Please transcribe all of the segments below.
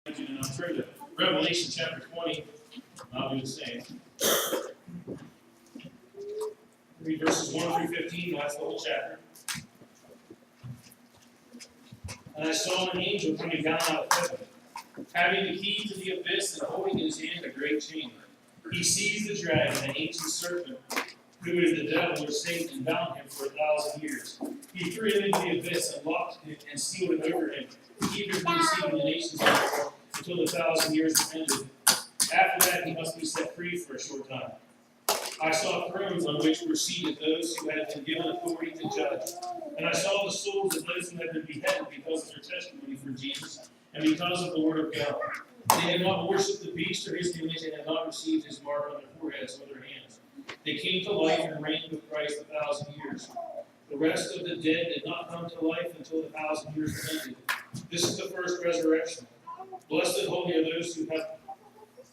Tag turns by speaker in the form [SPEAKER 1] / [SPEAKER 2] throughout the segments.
[SPEAKER 1] And I'll turn to Revelation chapter 20. I'll do the same. Read verses 1 through 15, that's the whole chapter. And I saw an angel coming down out of heaven, having the key to the abyss and holding in his hand a great chain. He seized the dragon, an ancient serpent, who is the devil or Satan, and bound him for 1,000 years. He threw him into the abyss and locked it and sealed it over him, to keep him from deceiving the nations anymore until the 1,000 years were ended. After that, he must be set free for a short time. I saw thrones on which were seated those who had been given authority to judge. And I saw the souls of those who had been beheaded because of their testimony for Jesus and because of the word of God. They had not worshipped the beast or his image and had not received his mark on their foreheads or their hands. They came to life and reigned with Christ 1,000 years. The rest of the dead did not come to life until the 1,000 years were ended. This is the first resurrection. Blessed and holy are those who have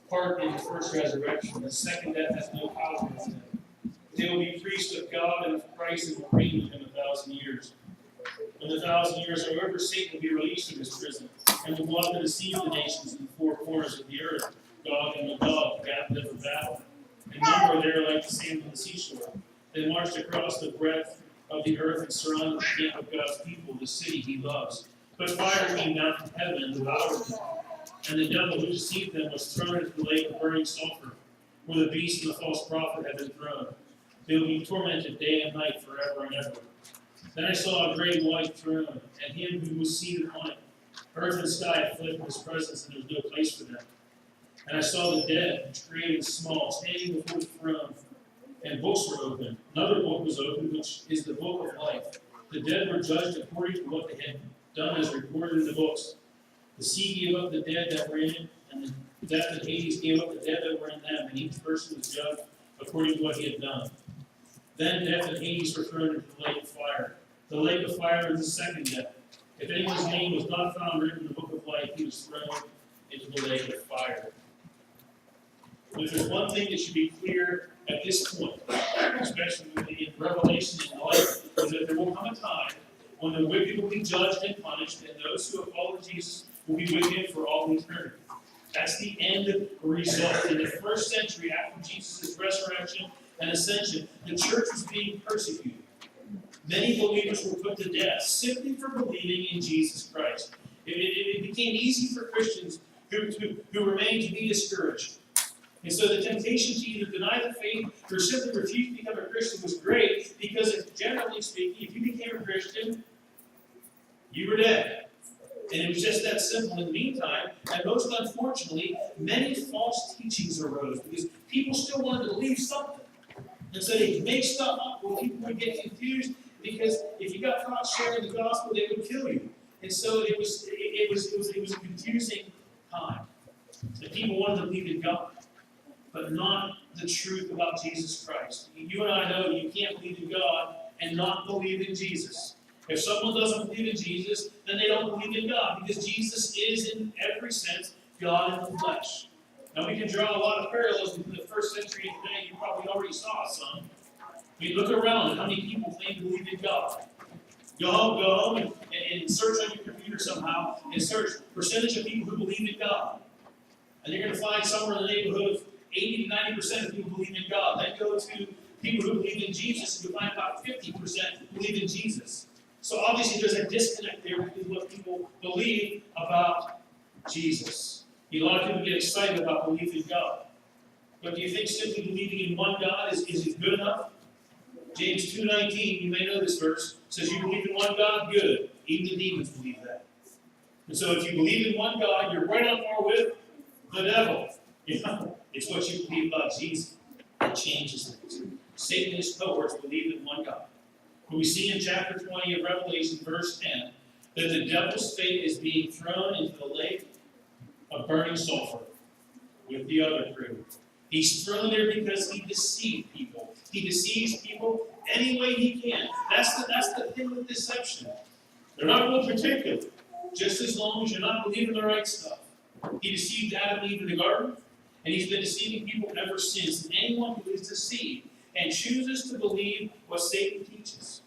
[SPEAKER 1] part in the first resurrection. The second death has no power over them. They will be priests of God and of Christ and will reign with him 1,000 years. When the 1,000 years are over, Satan will be released from his prison and will go out to deceive the nations in the four corners of the earth, Gog and Magog, gathered for battle. And number are there like the sand on the seashore. They marched across the breadth of the earth and surrounded the camp of God's people, the city he loves. But fire came down from heaven and devoured them. And the devil who deceived them was thrown into the lake of burning sulfur, where the beast and the false prophet had been thrown. They will be tormented day and night forever and ever. Then I saw a great white throne, and him who was seated on it. Earth and sky had fled from his presence, and there was no place for them. And I saw the dead, great and small, standing before the throne, and books were opened. Another book was opened, which is the book of life. The dead were judged according to what they had done as recorded in the books. The sea gave up the dead that were in it, and the death and Hades gave up the dead that were in them, and each person was judged according to what he had done. Then death and Hades were thrown into the lake of fire. The lake of fire is the second death. If anyone's name was not found written in the book of life, he was thrown into the lake of fire. But if there's one thing that should be clear at this point, especially in Revelation and life, is that there will come a time when the wicked will be judged and punished, and those who have followed Jesus will be with him for all eternity. That's the end result. In the first century, after Jesus' resurrection and ascension, the church was being persecuted. Many believers were put to death simply for believing in Jesus Christ. It became easy for Christians who remained to be discouraged. And so the temptation to either deny the faith or simply refuse to become a Christian was great because, generally speaking, if you became a Christian, you were dead. And it was just that simple. In the meantime, and most unfortunately, many false teachings arose because people still wanted to believe something. And so they make stuff up where people would get confused because if you got caught sharing the gospel, they would kill you. And so it was a confusing time. And people wanted to believe in God, but not the truth about Jesus Christ. You and I know you can't believe in God and not believe in Jesus. If someone doesn't believe in Jesus, then they don't believe in God, because Jesus is, in every sense, God in the flesh. Now, we can draw a lot of parallels between the first century and today. You probably already saw some. I mean, look around at how many people claim to believe in God. Go home and search on your computer somehow and search percentage of people who believe in God. And you're going to find somewhere in the neighborhood of 80 to 90% of people believe in God. Then go to people who believe in Jesus, and you'll find about 50% believe in Jesus. So obviously there's a disconnect there between what people believe about Jesus. A lot of people get excited about believing in God. But do you think simply believing in one God is good enough? James 2:19, you may know this verse, says you believe in one God, good. Even the demons believe that. And so if you believe in one God, you're right on par with the devil. You know, it's what you believe about Jesus that changes things. Satan and his cohorts believe in one God. We see in chapter 20 of Revelation, verse 10, that the devil's fate is being thrown into the lake of burning sulfur with the other crew. He's thrown there because he deceived people. He deceives people any way he can. That's the thing with deception. They're not real particular, just as long as you're not believing the right stuff. He deceived Adam and Eve in the garden, and he's been deceiving people ever since. And anyone who is deceived and chooses to believe what Satan teaches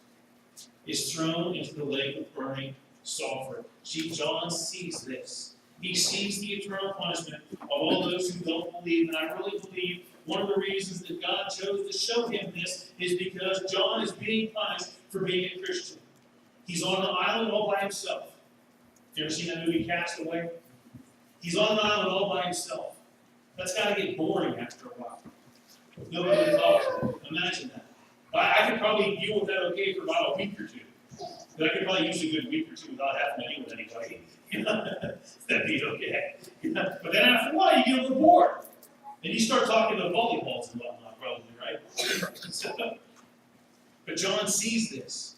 [SPEAKER 1] is thrown into the lake of burning sulfur. John sees this. He sees the eternal punishment of all those who don't believe. And I really believe one of the reasons that God chose to show him this is because John is being punished for being a Christian. He's on an island all by himself. You ever seen that movie Castaway? He's on an island all by himself. That's got to get boring after a while. Nobody to talk to. Imagine that. I could probably deal with that okay for about a week or two. But I could probably use a good week or two without having to deal with anybody. That'd be okay. But then after a while, you get a little bored. And you start talking to volleyballs and whatnot, probably, right? But John sees this.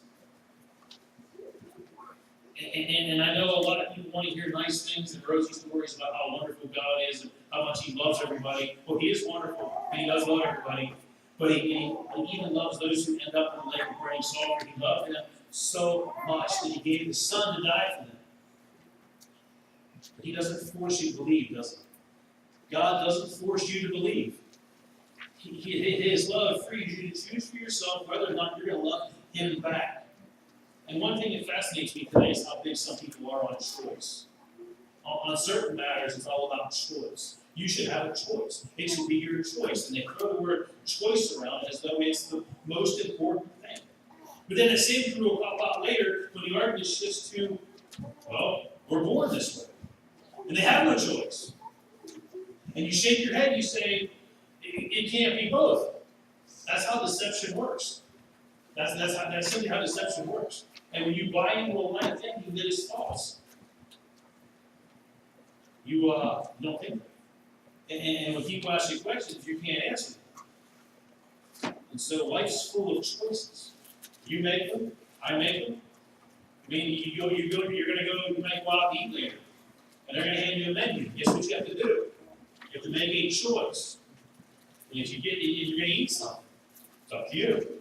[SPEAKER 1] And I know a lot of people want to hear nice things and rosy stories about how wonderful God is and how much He loves everybody. Well, He is wonderful, and He does love everybody. But He even loves those who end up in the lake of burning sulfur. He loved them so much that He gave His Son to die for them. But He doesn't force you to believe, does He? God doesn't force you to believe. His love frees you to choose for yourself whether or not you're going to love Him back. And one thing that fascinates me today is how big some people are on choice. On certain matters, it's all about choice. You should have a choice. It should be your choice. And they throw the word choice around as though it's the most important thing. But then the same thing will pop out later when the argument shifts to, well, we're born this way. And they have no choice. And you shake your head and you say, it can't be both. That's how deception works. That's simply how deception works. And when you buy into a line of thinking that is false, you don't think right. And when people ask you questions, you can't answer them. And so life's full of choices. You make them, I make them. I mean, you're going to go, you might go out to eat later, and they're going to hand you a menu. Guess what you have to do? You have to make a choice. And if you're going to eat something, it's up to you.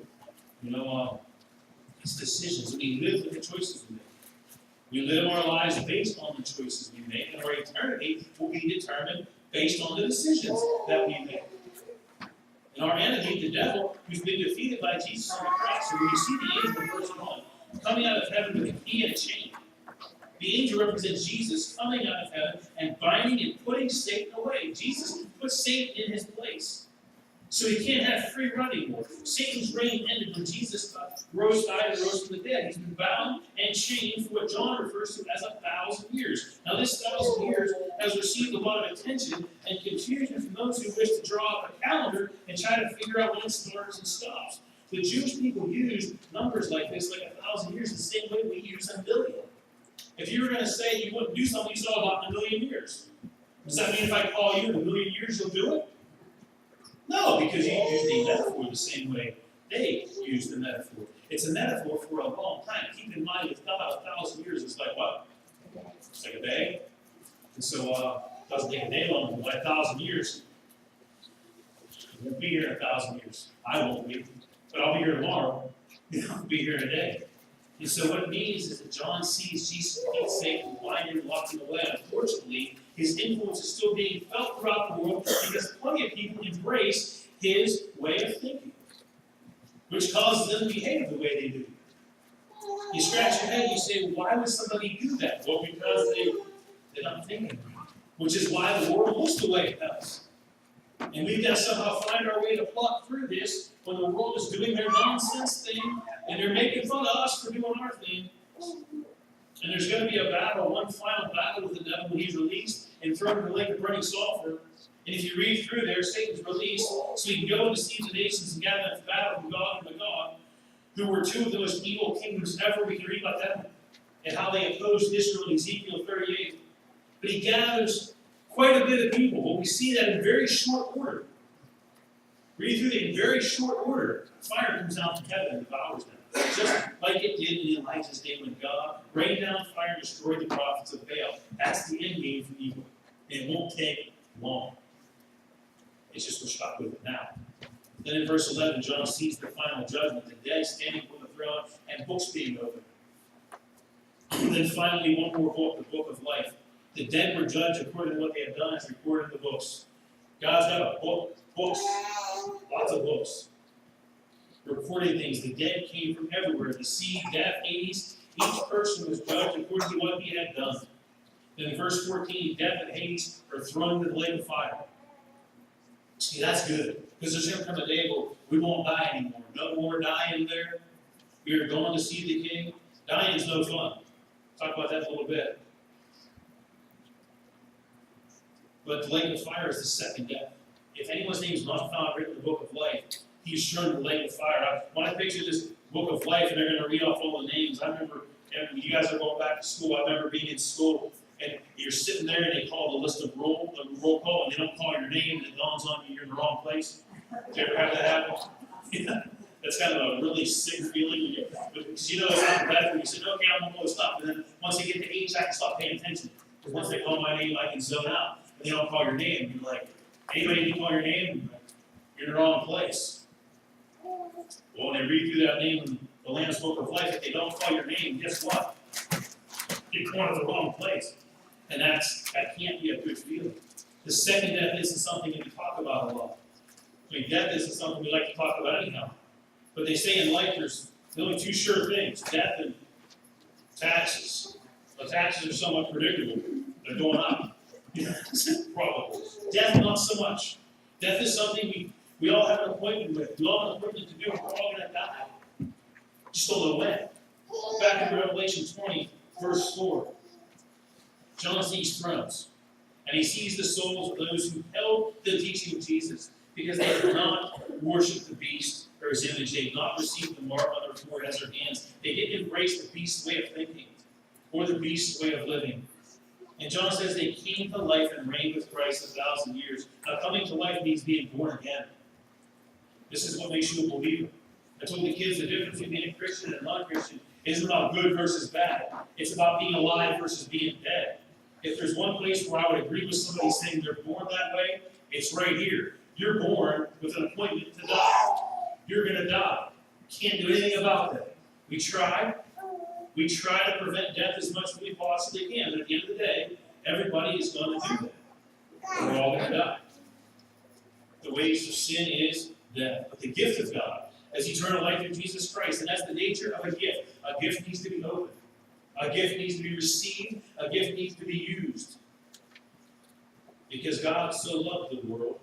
[SPEAKER 1] It's decisions. We live with the choices we make. We live our lives based on the choices we make, and our eternity will be determined based on the decisions that we make. And our enemy, the devil, who's been defeated by Jesus on the cross. So when you see the angel in verse 1 coming out of heaven with a key and a chain, the angel represents Jesus coming out of heaven and binding and putting Satan away. Jesus put Satan in his place. So he can't have free run anymore. Satan's reign ended when Jesus died and rose from the dead. He's been bound and chained for what John refers to as 1,000 years. Now this 1,000 years has received a lot of attention and confusion from those who wish to draw up a calendar and try to figure out when it starts and stops. The Jewish people used numbers like this, like 1,000 years, the same way we use a million. If you were going to say you wouldn't do something, you saw about 1,000,000 years. Does that mean if I call you in 1,000,000 years, you'll do it? No, because you use the metaphor the same way they use the metaphor. It's a metaphor for a long time. Keep in mind, with God, 1,000 years is like what? It's like a day. And so it doesn't take a day long, but 1,000 years. You won't be here in 1,000 years. I won't be. But I'll be here tomorrow. I'll be here today. And so what it means is that John sees Jesus beat Satan, blinded and walking away. Unfortunately, his influence is still being felt throughout the world because plenty of people embrace his way of thinking, which causes them to behave the way they do. You scratch your head and you say, why would somebody do that? Well, because they're not thinking, which is why the world looks the way it does. And we've got to somehow find our way to plot through this when the world is doing their nonsense thing and they're making fun of us for doing our thing. And there's going to be a battle, one final battle with the devil when he's released and thrown in the lake of burning sulfur. And if you read through there, Satan's released so he can go and deceive the nations and gather them to battle with God and Magog, who were two of the most evil kingdoms ever. We can read about them and how they opposed Israel in Ezekiel 38. But he gathers quite a bit of people. Well, we see that in very short order. Read through it in very short order. Fire comes down from heaven and devours them. Just like it did in Elijah's day when God rained down fire and destroyed the prophets of Baal. That's the end game for evil. It won't take long. It's just we're stuck with it now. Then in verse 11, John sees the final judgment, the dead standing before the throne and books being opened. And then finally, one more book, the book of life. The dead were judged according to what they had done as recorded in the books. God's got a book, books, lots of books. Recording things. The dead came from everywhere. The sea, death, Hades. Each person was judged according to what he had done. Then in verse 14, death and Hades are thrown into the lake of fire. See, that's good. Because there's going to come a day where we won't die anymore. No more dying there. We are going to see the King. Dying is no fun. Talk about that in a little bit. But the lake of fire is the second death. If anyone's name is not found written in the book of life, he's thrown in the lake of fire. When I picture this book of life and they're going to read off all the names, I remember, and you guys are going back to school, I remember being in school, and you're sitting there and they call the list of roll call, and they don't call your name, and it dawns on you you're in the wrong place. Did you ever have that happen? Yeah. That's kind of a really sick feeling. Because you know it's not bad when you say, okay, I'm almost up. And then once they get to H, I can stop paying attention. Because once they call my name, I can zone out. And they don't call your name. You're like, anybody can call your name? You're in the wrong place. Well, when they read through that name in the Lamb's Book of Life, if they don't call your name, guess what? You're going to the wrong place. And that can't be a good feeling. The second death isn't something that we talk about a lot. I mean, death isn't something we like to talk about anyhow. But they say in life there's only two sure things, death and taxes. The taxes are somewhat predictable. They're going up. Probably. Death, not so much. Death is something we all have an appointment with. We all have an appointment to do, and we're all going to die. Just don't know when. Back in Revelation 20, verse 4. John sees thrones, and he sees the souls of those who held the teaching of Jesus, because they did not worship the beast or his image. They did not receive the mark on their foreheads or hands. They didn't embrace the beast's way of thinking or the beast's way of living. And John says they came to life and reigned with Christ 1,000 years. Now, coming to life means being born again. This is what makes you a believer. I told the kids the difference between being a Christian and a non-Christian isn't about good versus bad. It's about being alive versus being dead. If there's one place where I would agree with somebody saying they're born that way, it's right here. You're born with an appointment to die. You're going to die. Can't do anything about that. We try to prevent death as much as we possibly can, but at the end of the day, everybody is going to do that. We're all going to die. The wage of sin is death. But the gift of God is eternal life in Jesus Christ, and that's the nature of a gift. A gift needs to be opened. A gift needs to be received. A gift needs to be used. Because God so loved the world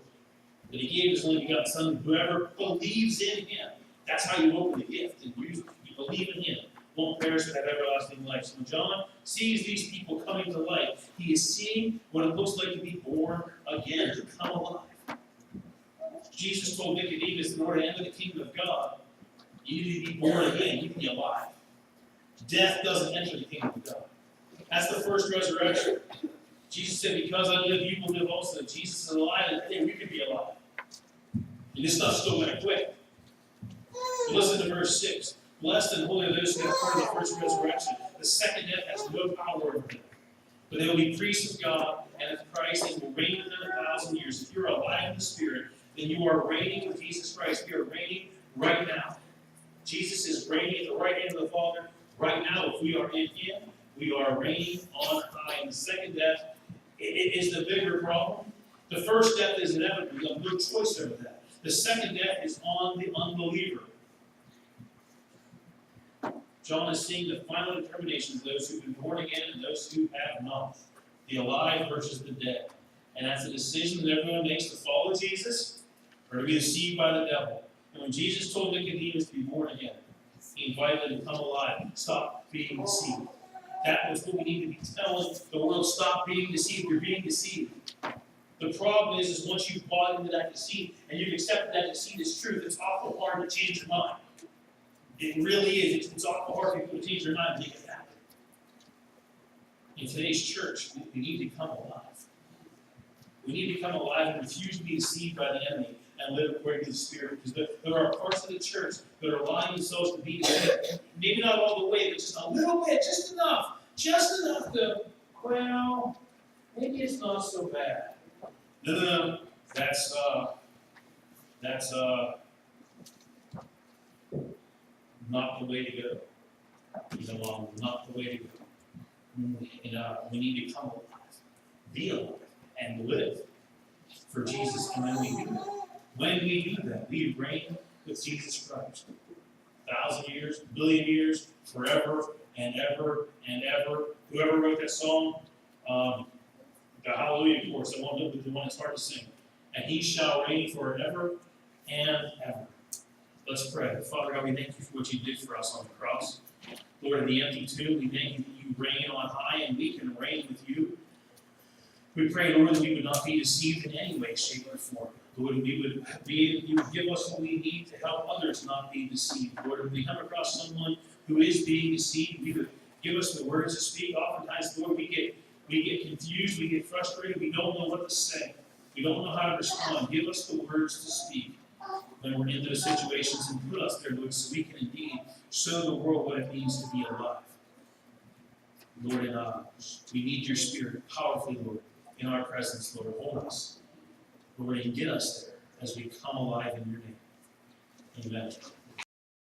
[SPEAKER 1] that he gave his only begotten Son, whoever believes in him. That's how you open the gift and use it. You believe in him. Won't perish but have everlasting life. So when John sees these people coming to life, he is seeing what it looks like to be born again, to come alive. Jesus told Nicodemus, in order to enter the kingdom of God, you need to be born again. You need to be alive. Death doesn't enter the kingdom of God. That's the first resurrection. Jesus said, because I live, you will live also. Jesus is alive, and then we can be alive. And this stuff's still going to quit. But listen to verse 6. Blessed and holy are those who have part of the first resurrection. The second death has no power over them. But they will be priests of God and of Christ, and will reign with them 1,000 years. If you're alive in the Spirit, then you are reigning with Jesus Christ. You are reigning right now. Jesus is reigning at the right hand of the Father right now. If we are in him, we are reigning on high. And the second death, it is the bigger problem. The first death is inevitable. You have no choice over that. The second death is on the unbeliever. John is seeing the final determination of those who've been born again and those who have not. The alive versus the dead. And that's a decision that everyone makes to follow Jesus or to be deceived by the devil. And when Jesus told Nicodemus to be born again, he invited them to come alive. Stop being deceived. That was what we need to be telling the world. Stop being deceived. You're being deceived. The problem is once you've bought into that deceit and you've accepted that deceit as truth, it's awful hard to change your mind. It really is. It's awful hard for people to change their mind and make it happen. In today's church, we need to come alive. We need to come alive and refuse to be deceived by the enemy and live according to the Spirit. Because there are parts of the church that are allowing themselves to be deceived. Maybe not all the way, but just a little bit, just enough. Just enough to, well, maybe it's not so bad. No. That's not the way to go. Not the way to go. We need to come alive, be alive, and live for Jesus. And when we do that, we reign with Jesus Christ. 1,000 years, 1,000,000,000 years, forever and ever and ever. Whoever wrote that song, The Hallelujah chorus, the one that's hard to sing. And he shall reign forever and ever. Let's pray. Father God, we thank you for what you did for us on the cross. Lord, in the empty tomb, we thank you that you reign on high and we can reign with you. We pray, Lord, that we would not be deceived in any way, shape, or form. Lord, you would give us what we need to help others not be deceived. Lord, when we come across someone who is being deceived, you would give us the words to speak. Oftentimes, Lord, we get confused, we get frustrated, we don't know what to say. We don't know how to respond. Give us the words to speak when we're in those situations, and put us there, Lord, so we can indeed show the world what it means to be alive. Lord, and we need your Spirit powerfully, Lord, in our presence, Lord. Hold us, Lord, and get us there as we come alive in your name. Amen.